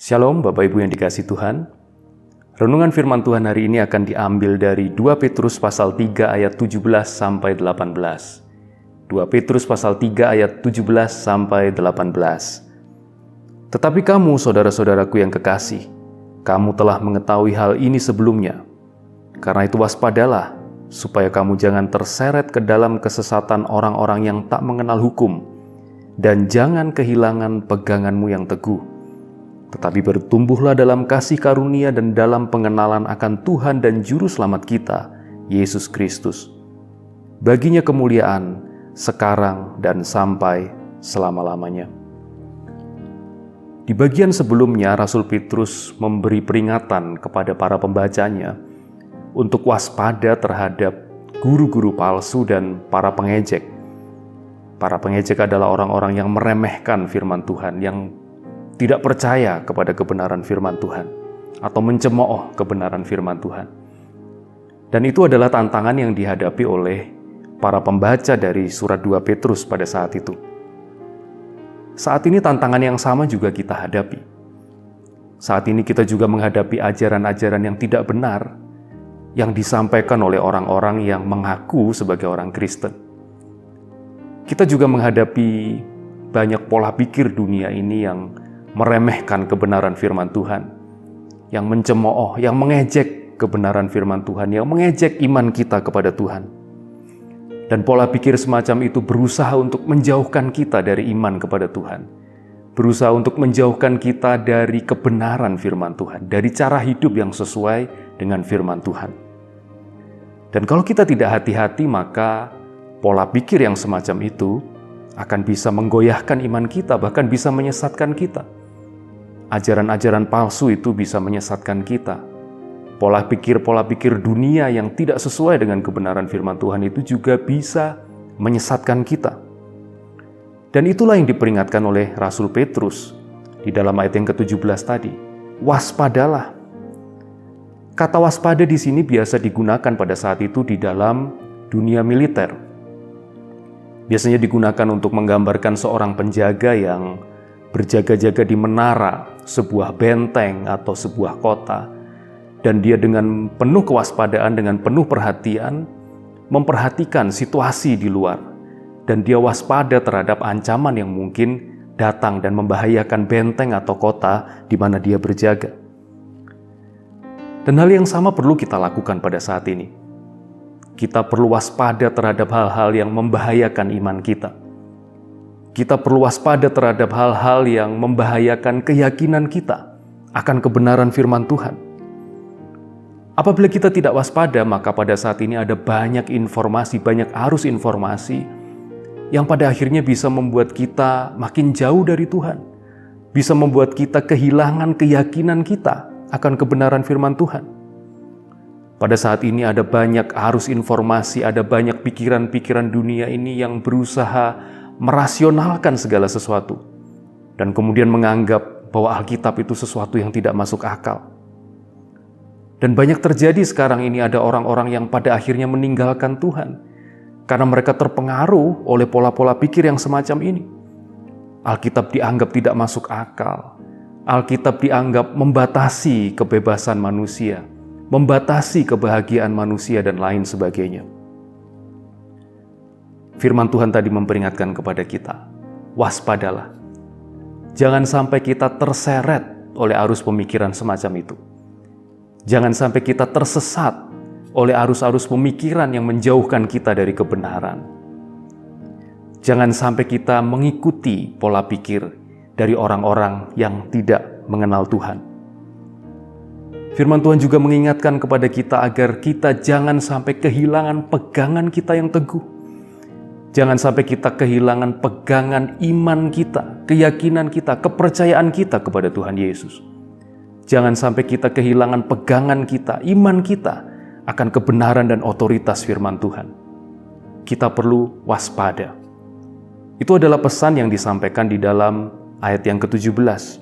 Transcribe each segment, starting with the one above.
Shalom Bapak Ibu yang dikasihi Tuhan. Renungan firman Tuhan hari ini akan diambil dari 2 Petrus pasal 3 ayat 17 sampai 18. 2 Petrus pasal 3 ayat 17 sampai 18. Tetapi kamu saudara-saudaraku yang kekasih, kamu telah mengetahui hal ini sebelumnya. Karena itu waspadalah, supaya kamu jangan terseret ke dalam kesesatan orang-orang yang tak mengenal hukum, dan jangan kehilangan peganganmu yang teguh. Tetapi bertumbuhlah dalam kasih karunia dan dalam pengenalan akan Tuhan dan Juru Selamat kita, Yesus Kristus. Baginya kemuliaan sekarang dan sampai selama-lamanya. Di bagian sebelumnya, Rasul Petrus memberi peringatan kepada para pembacanya untuk waspada terhadap guru-guru palsu dan para pengejek. Para pengejek adalah orang-orang yang meremehkan firman Tuhan, yang tidak percaya kepada kebenaran firman Tuhan atau mencemooh kebenaran firman Tuhan. Dan itu adalah tantangan yang dihadapi oleh para pembaca dari surat 2 Petrus pada saat itu. Saat ini tantangan yang sama juga kita hadapi. Saat ini kita juga menghadapi ajaran-ajaran yang tidak benar yang disampaikan oleh orang-orang yang mengaku sebagai orang Kristen. Kita juga menghadapi banyak pola pikir dunia ini yang meremehkan kebenaran firman Tuhan, yang mencemooh, yang mengejek kebenaran firman Tuhan, yang mengejek iman kita kepada Tuhan. Dan pola pikir semacam itu berusaha untuk menjauhkan kita dari iman kepada Tuhan, berusaha untuk menjauhkan kita dari kebenaran firman Tuhan, dari cara hidup yang sesuai dengan firman Tuhan. Dan kalau kita tidak hati-hati, maka pola pikir yang semacam itu akan bisa menggoyahkan iman kita, bahkan bisa menyesatkan kita. Ajaran-ajaran palsu itu bisa menyesatkan kita. Pola pikir dunia yang tidak sesuai dengan kebenaran firman Tuhan itu juga bisa menyesatkan kita. Dan itulah yang diperingatkan oleh Rasul Petrus di dalam ayat yang ke-17 tadi. Waspadalah. Kata waspada di sini biasa digunakan pada saat itu di dalam dunia militer. Biasanya digunakan untuk menggambarkan seorang penjaga yang berjaga-jaga di menara sebuah benteng atau sebuah kota, dan dia dengan penuh kewaspadaan, dengan penuh perhatian memperhatikan situasi di luar, dan dia waspada terhadap ancaman yang mungkin datang dan membahayakan benteng atau kota di mana dia berjaga. Dan hal yang sama perlu kita lakukan pada saat ini. Kita perlu waspada terhadap hal-hal yang membahayakan iman kita. Kita perlu waspada terhadap hal-hal yang membahayakan keyakinan kita akan kebenaran firman Tuhan. Apabila kita tidak waspada, maka pada saat ini ada banyak informasi, banyak arus informasi yang pada akhirnya bisa membuat kita makin jauh dari Tuhan. Bisa membuat kita kehilangan keyakinan kita akan kebenaran firman Tuhan. Pada saat ini ada banyak arus informasi, ada banyak pikiran-pikiran dunia ini yang berusaha merasionalkan segala sesuatu dan kemudian menganggap bahwa Alkitab itu sesuatu yang tidak masuk akal. Dan banyak terjadi sekarang ini, ada orang-orang yang pada akhirnya meninggalkan Tuhan karena mereka terpengaruh oleh pola-pola pikir yang semacam ini. Alkitab dianggap tidak masuk akal. Alkitab dianggap membatasi kebebasan manusia, membatasi kebahagiaan manusia, dan lain sebagainya. Firman Tuhan tadi memperingatkan kepada kita, waspadalah. Jangan sampai kita terseret oleh arus pemikiran semacam itu. Jangan sampai kita tersesat oleh arus-arus pemikiran yang menjauhkan kita dari kebenaran. Jangan sampai kita mengikuti pola pikir dari orang-orang yang tidak mengenal Tuhan. Firman Tuhan juga mengingatkan kepada kita agar kita jangan sampai kehilangan pegangan kita yang teguh. Jangan sampai kita kehilangan pegangan iman kita, keyakinan kita, kepercayaan kita kepada Tuhan Yesus. Jangan sampai kita kehilangan pegangan kita, iman kita akan kebenaran dan otoritas firman Tuhan. Kita perlu waspada. Itu adalah pesan yang disampaikan di dalam ayat yang ke-17.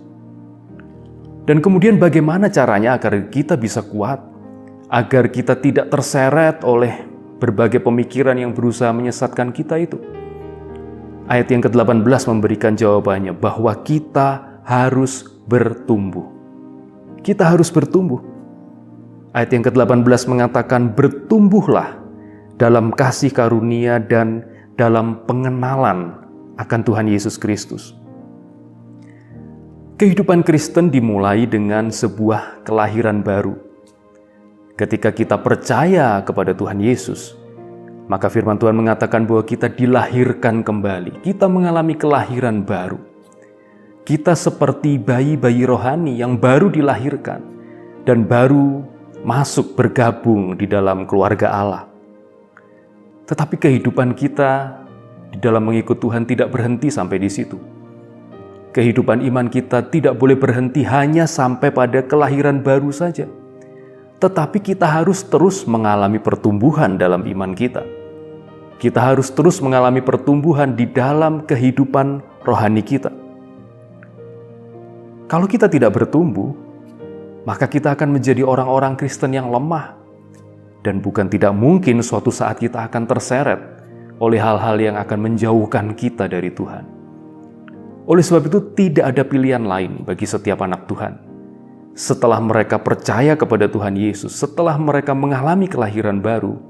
Dan kemudian bagaimana caranya agar kita bisa kuat, agar kita tidak terseret oleh berbagai pemikiran yang berusaha menyesatkan kita itu. Ayat yang ke-18 memberikan jawabannya bahwa kita harus bertumbuh. kita harus bertumbuh. Ayat yang ke-18 mengatakan, bertumbuhlah dalam kasih karunia dan dalam pengenalan akan Tuhan Yesus Kristus. Kehidupan Kristen dimulai dengan sebuah kelahiran baru. Ketika kita percaya kepada Tuhan Yesus, maka firman Tuhan mengatakan bahwa kita dilahirkan kembali. Kita mengalami kelahiran baru. Kita seperti bayi-bayi rohani yang baru dilahirkan dan baru masuk bergabung di dalam keluarga Allah. Tetapi kehidupan kita di dalam mengikut Tuhan tidak berhenti sampai di situ. Kehidupan iman kita tidak boleh berhenti hanya sampai pada kelahiran baru saja. Tetapi kita harus terus mengalami pertumbuhan dalam iman kita. Kita harus terus mengalami pertumbuhan di dalam kehidupan rohani kita. Kalau kita tidak bertumbuh, maka kita akan menjadi orang-orang Kristen yang lemah. Dan bukan tidak mungkin suatu saat kita akan terseret oleh hal-hal yang akan menjauhkan kita dari Tuhan. Oleh sebab itu tidak ada pilihan lain bagi setiap anak Tuhan. Setelah mereka percaya kepada Tuhan Yesus, setelah mereka mengalami kelahiran baru,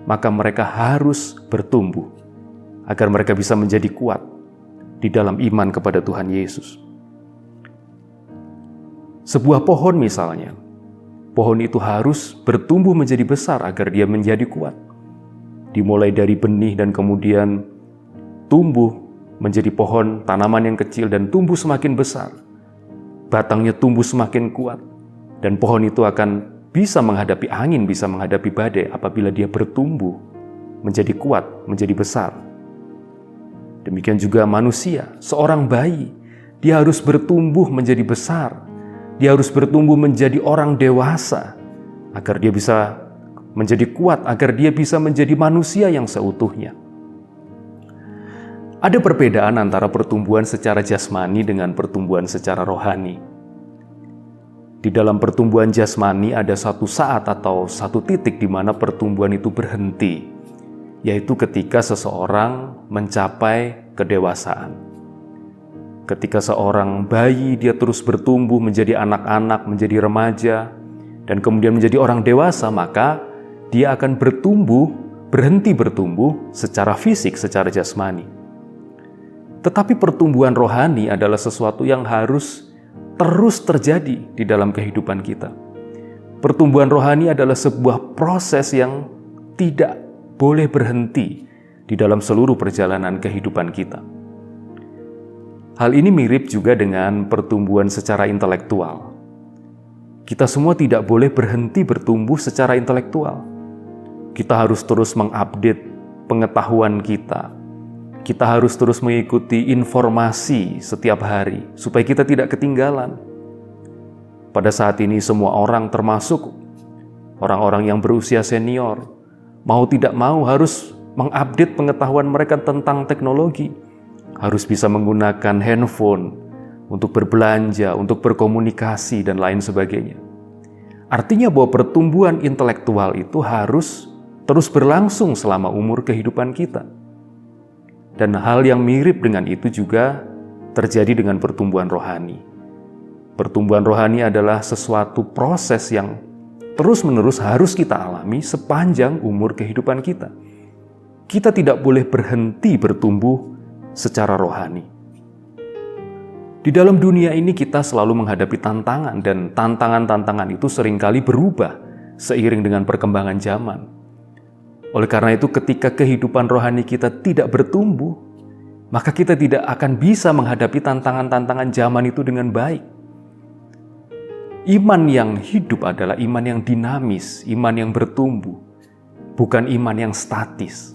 maka mereka harus bertumbuh agar mereka bisa menjadi kuat di dalam iman kepada Tuhan Yesus. Sebuah pohon misalnya, pohon itu harus bertumbuh menjadi besar agar dia menjadi kuat. Dimulai dari benih dan kemudian tumbuh menjadi pohon tanaman yang kecil dan tumbuh semakin besar. Batangnya tumbuh semakin kuat dan pohon itu akan bisa menghadapi angin, bisa menghadapi badai apabila dia bertumbuh menjadi kuat, menjadi besar. Demikian juga manusia, seorang bayi, dia harus bertumbuh menjadi besar. Dia harus bertumbuh menjadi orang dewasa agar dia bisa menjadi kuat, agar dia bisa menjadi manusia yang seutuhnya. Ada perbedaan antara pertumbuhan secara jasmani dengan pertumbuhan secara rohani. Di dalam pertumbuhan jasmani ada satu saat atau satu titik di mana pertumbuhan itu berhenti, yaitu ketika seseorang mencapai kedewasaan. Ketika seorang bayi dia terus bertumbuh menjadi anak-anak, menjadi remaja, dan kemudian menjadi orang dewasa, maka dia akan berhenti bertumbuh secara fisik, secara jasmani. Tetapi pertumbuhan rohani adalah sesuatu yang harus terus terjadi di dalam kehidupan kita. Pertumbuhan rohani adalah sebuah proses yang tidak boleh berhenti di dalam seluruh perjalanan kehidupan kita. Hal ini mirip juga dengan pertumbuhan secara intelektual. Kita semua tidak boleh berhenti bertumbuh secara intelektual. Kita harus terus mengupdate pengetahuan kita. Kita harus terus mengikuti informasi setiap hari supaya kita tidak ketinggalan. Pada saat ini semua orang, termasuk orang-orang yang berusia senior, mau tidak mau harus mengupdate pengetahuan mereka tentang teknologi. Harus bisa menggunakan handphone untuk berbelanja, untuk berkomunikasi, dan lain sebagainya. Artinya bahwa pertumbuhan intelektual itu harus terus berlangsung selama umur kehidupan kita. Dan hal yang mirip dengan itu juga terjadi dengan pertumbuhan rohani. Pertumbuhan rohani adalah sesuatu proses yang terus-menerus harus kita alami sepanjang umur kehidupan kita. Kita tidak boleh berhenti bertumbuh secara rohani. Di dalam dunia ini kita selalu menghadapi tantangan, dan tantangan-tantangan itu seringkali berubah seiring dengan perkembangan zaman. Oleh karena itu, ketika kehidupan rohani kita tidak bertumbuh, maka kita tidak akan bisa menghadapi tantangan-tantangan zaman itu dengan baik. Iman yang hidup adalah iman yang dinamis, iman yang bertumbuh, bukan iman yang statis.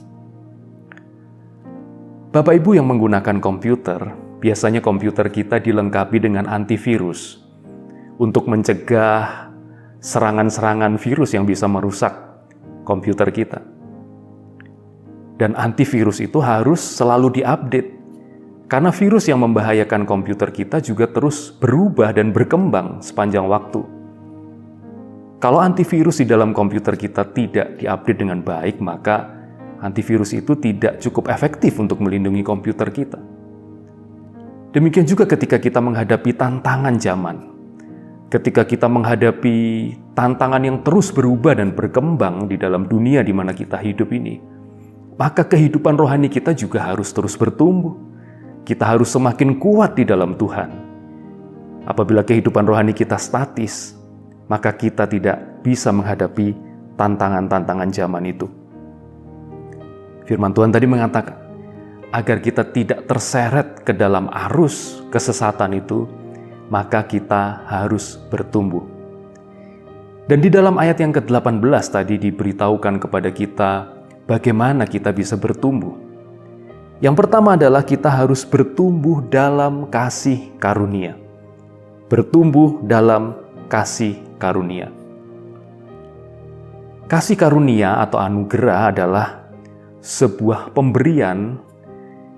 Bapak Ibu yang menggunakan komputer, biasanya komputer kita dilengkapi dengan antivirus untuk mencegah serangan-serangan virus yang bisa merusak komputer kita. Dan antivirus itu harus selalu diupdate, karena virus yang membahayakan komputer kita juga terus berubah dan berkembang sepanjang waktu. Kalau antivirus di dalam komputer kita tidak diupdate dengan baik, maka antivirus itu tidak cukup efektif untuk melindungi komputer kita. Demikian juga ketika kita menghadapi tantangan zaman. ketika kita menghadapi tantangan yang terus berubah dan berkembang di dalam dunia di mana kita hidup ini, maka kehidupan rohani kita juga harus terus bertumbuh. Kita harus semakin kuat di dalam Tuhan. Apabila kehidupan rohani kita statis, maka kita tidak bisa menghadapi tantangan-tantangan zaman itu. Firman Tuhan tadi mengatakan, agar kita tidak terseret ke dalam arus kesesatan itu, maka kita harus bertumbuh. Dan di dalam ayat yang ke-18 tadi diberitahukan kepada kita bagaimana kita bisa bertumbuh. Yang pertama adalah kita harus bertumbuh dalam kasih karunia. Bertumbuh dalam kasih karunia. Kasih karunia atau anugerah adalah sebuah pemberian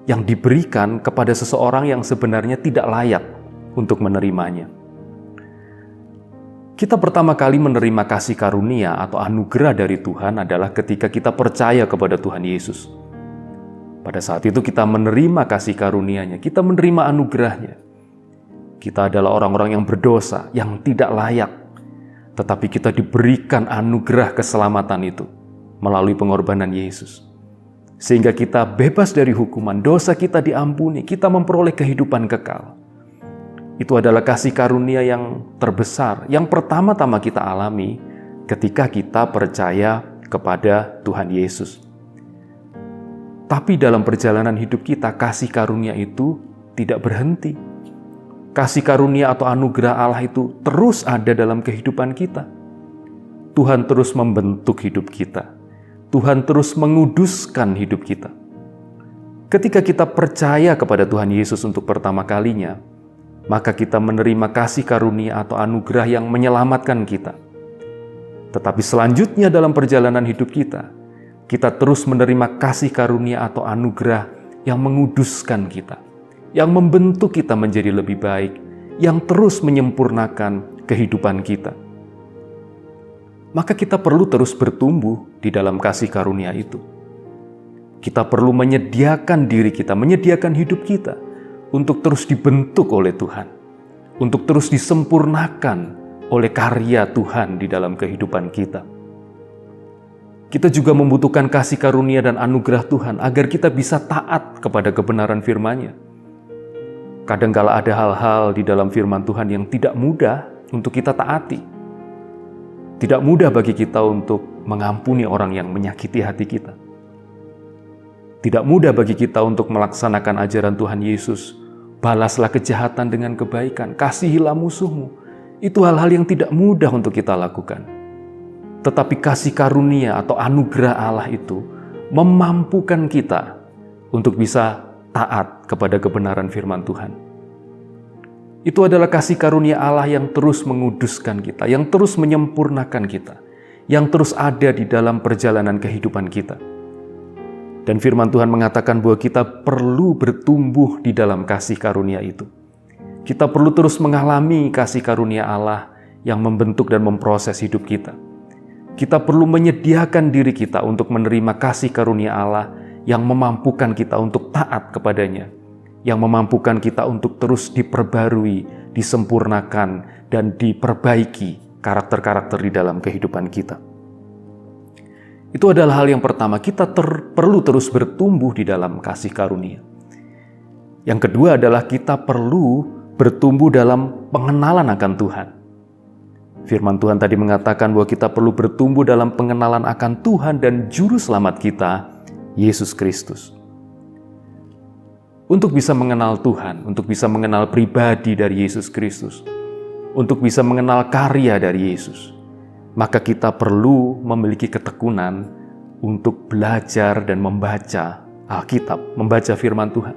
yang diberikan kepada seseorang yang sebenarnya tidak layak untuk menerimanya. Kita pertama kali menerima kasih karunia atau anugerah dari Tuhan adalah ketika kita percaya kepada Tuhan Yesus. Pada saat itu kita menerima kasih karunia-Nya, kita menerima anugerah-Nya. Kita adalah orang-orang yang berdosa, yang tidak layak, tetapi kita diberikan anugerah keselamatan itu melalui pengorbanan Yesus. Sehingga kita bebas dari hukuman, dosa kita diampuni, kita memperoleh kehidupan kekal. Itu adalah kasih karunia yang terbesar, yang pertama-tama kita alami ketika kita percaya kepada Tuhan Yesus. Tapi dalam perjalanan hidup kita, kasih karunia itu tidak berhenti. Kasih karunia atau anugerah Allah itu terus ada dalam kehidupan kita. Tuhan terus membentuk hidup kita. Tuhan terus menguduskan hidup kita. Ketika kita percaya kepada Tuhan Yesus untuk pertama kalinya, maka kita menerima kasih karunia atau anugerah yang menyelamatkan kita. Tetapi selanjutnya dalam perjalanan hidup kita terus menerima kasih karunia atau anugerah yang menguduskan kita, yang membentuk kita menjadi lebih baik, yang terus menyempurnakan kehidupan kita. Maka kita perlu terus bertumbuh di dalam kasih karunia itu. Kita perlu menyediakan diri kita, menyediakan hidup kita untuk terus dibentuk oleh Tuhan, untuk terus disempurnakan oleh karya Tuhan di dalam kehidupan kita. Kita juga membutuhkan kasih karunia dan anugerah Tuhan agar kita bisa taat kepada kebenaran firman-Nya. Kadangkala ada hal-hal di dalam firman Tuhan yang tidak mudah untuk kita taati. Tidak mudah bagi kita untuk mengampuni orang yang menyakiti hati kita. Tidak mudah bagi kita untuk melaksanakan ajaran Tuhan Yesus. Balaslah kejahatan dengan kebaikan, kasihilah musuhmu. Itu hal-hal yang tidak mudah untuk kita lakukan. Tetapi kasih karunia atau anugerah Allah itu memampukan kita untuk bisa taat kepada kebenaran firman Tuhan. Itu adalah kasih karunia Allah yang terus menguduskan kita, yang terus menyempurnakan kita, yang terus ada di dalam perjalanan kehidupan kita. Dan firman Tuhan mengatakan bahwa kita perlu bertumbuh di dalam kasih karunia itu. Kita perlu terus mengalami kasih karunia Allah yang membentuk dan memproses hidup kita. Kita perlu menyediakan diri kita untuk menerima kasih karunia Allah yang memampukan kita untuk taat kepadanya, yang memampukan kita untuk terus diperbarui, disempurnakan, dan diperbaiki karakter-karakter di dalam kehidupan kita. Itu adalah hal yang pertama, kita perlu terus bertumbuh di dalam kasih karunia. Yang kedua adalah kita perlu bertumbuh dalam pengenalan akan Tuhan. Firman Tuhan tadi mengatakan bahwa kita perlu bertumbuh dalam pengenalan akan Tuhan dan Juru Selamat kita, Yesus Kristus. Untuk bisa mengenal Tuhan, untuk bisa mengenal pribadi dari Yesus Kristus, untuk bisa mengenal karya dari Yesus, maka kita perlu memiliki ketekunan untuk belajar dan membaca Alkitab, membaca firman Tuhan.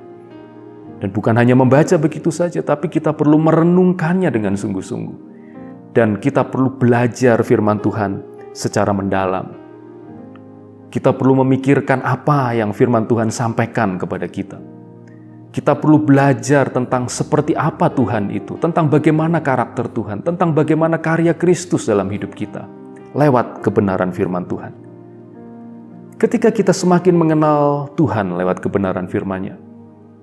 Dan bukan hanya membaca begitu saja, tapi kita perlu merenungkannya dengan sungguh-sungguh. Dan kita perlu belajar firman Tuhan secara mendalam. Kita perlu memikirkan apa yang firman Tuhan sampaikan kepada kita. Kita perlu belajar tentang seperti apa Tuhan itu, tentang bagaimana karakter Tuhan, tentang bagaimana karya Kristus dalam hidup kita, lewat kebenaran firman Tuhan. Ketika kita semakin mengenal Tuhan lewat kebenaran firman-Nya,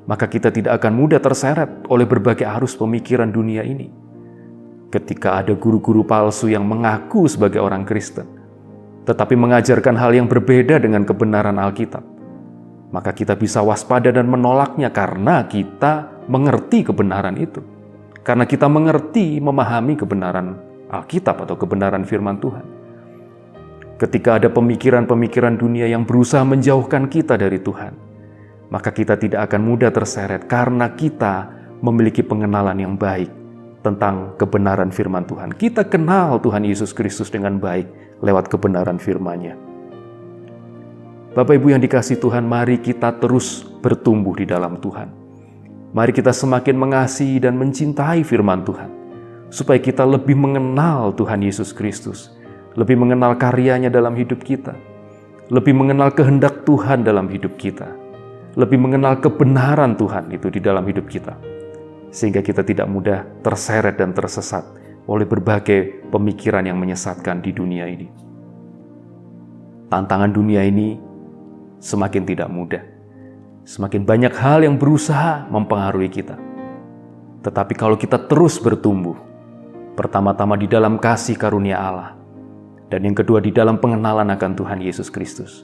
maka kita tidak akan mudah terseret oleh berbagai arus pemikiran dunia ini. ketika ada guru-guru palsu yang mengaku sebagai orang Kristen, tetapi mengajarkan hal yang berbeda dengan kebenaran Alkitab, maka kita bisa waspada dan menolaknya karena kita mengerti kebenaran itu. Karena kita mengerti, memahami kebenaran Alkitab atau kebenaran firman Tuhan. Ketika ada pemikiran-pemikiran dunia yang berusaha menjauhkan kita dari Tuhan, maka kita tidak akan mudah terseret karena kita memiliki pengenalan yang baik tentang kebenaran firman Tuhan. Kita kenal Tuhan Yesus Kristus dengan baik lewat kebenaran firman-Nya. Bapak Ibu yang dikasihi Tuhan, mari kita terus bertumbuh di dalam Tuhan. Mari kita semakin mengasihi dan mencintai firman Tuhan, supaya kita lebih mengenal Tuhan Yesus Kristus, lebih mengenal karyanya dalam hidup kita, lebih mengenal kehendak Tuhan dalam hidup kita, lebih mengenal kebenaran Tuhan itu di dalam hidup kita, sehingga kita tidak mudah terseret dan tersesat oleh berbagai pemikiran yang menyesatkan di dunia ini. Tantangan dunia ini semakin tidak mudah. Semakin banyak hal yang berusaha mempengaruhi kita. Tetapi kalau kita terus bertumbuh, pertama-tama di dalam kasih karunia Allah, dan yang kedua di dalam pengenalan akan Tuhan Yesus Kristus,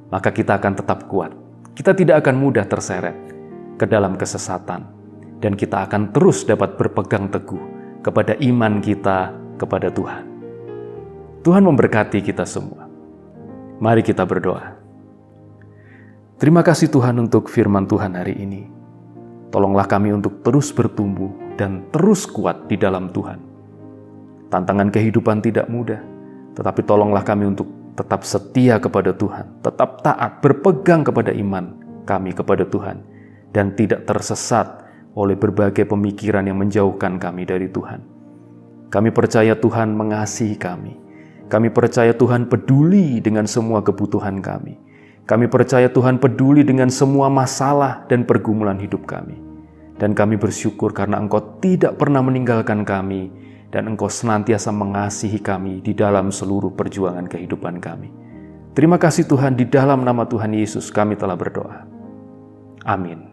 maka kita akan tetap kuat. Kita tidak akan mudah terseret ke dalam kesesatan, dan kita akan terus dapat berpegang teguh kepada iman kita kepada Tuhan. Tuhan memberkati kita semua. Mari kita berdoa. Terima kasih Tuhan untuk firman Tuhan hari ini. Tolonglah kami untuk terus bertumbuh dan terus kuat di dalam Tuhan. Tantangan kehidupan tidak mudah, tetapi tolonglah kami untuk tetap setia kepada Tuhan, tetap taat, berpegang kepada iman kami kepada Tuhan, dan tidak tersesat oleh berbagai pemikiran yang menjauhkan kami dari Tuhan. Kami percaya Tuhan mengasihi kami. Kami percaya Tuhan peduli dengan semua kebutuhan kami. Kami percaya Tuhan peduli dengan semua masalah dan pergumulan hidup kami. Dan kami bersyukur karena Engkau tidak pernah meninggalkan kami, dan Engkau senantiasa mengasihi kami di dalam seluruh perjuangan kehidupan kami. Terima kasih Tuhan, di dalam nama Tuhan Yesus kami telah berdoa. Amin.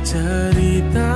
Cerita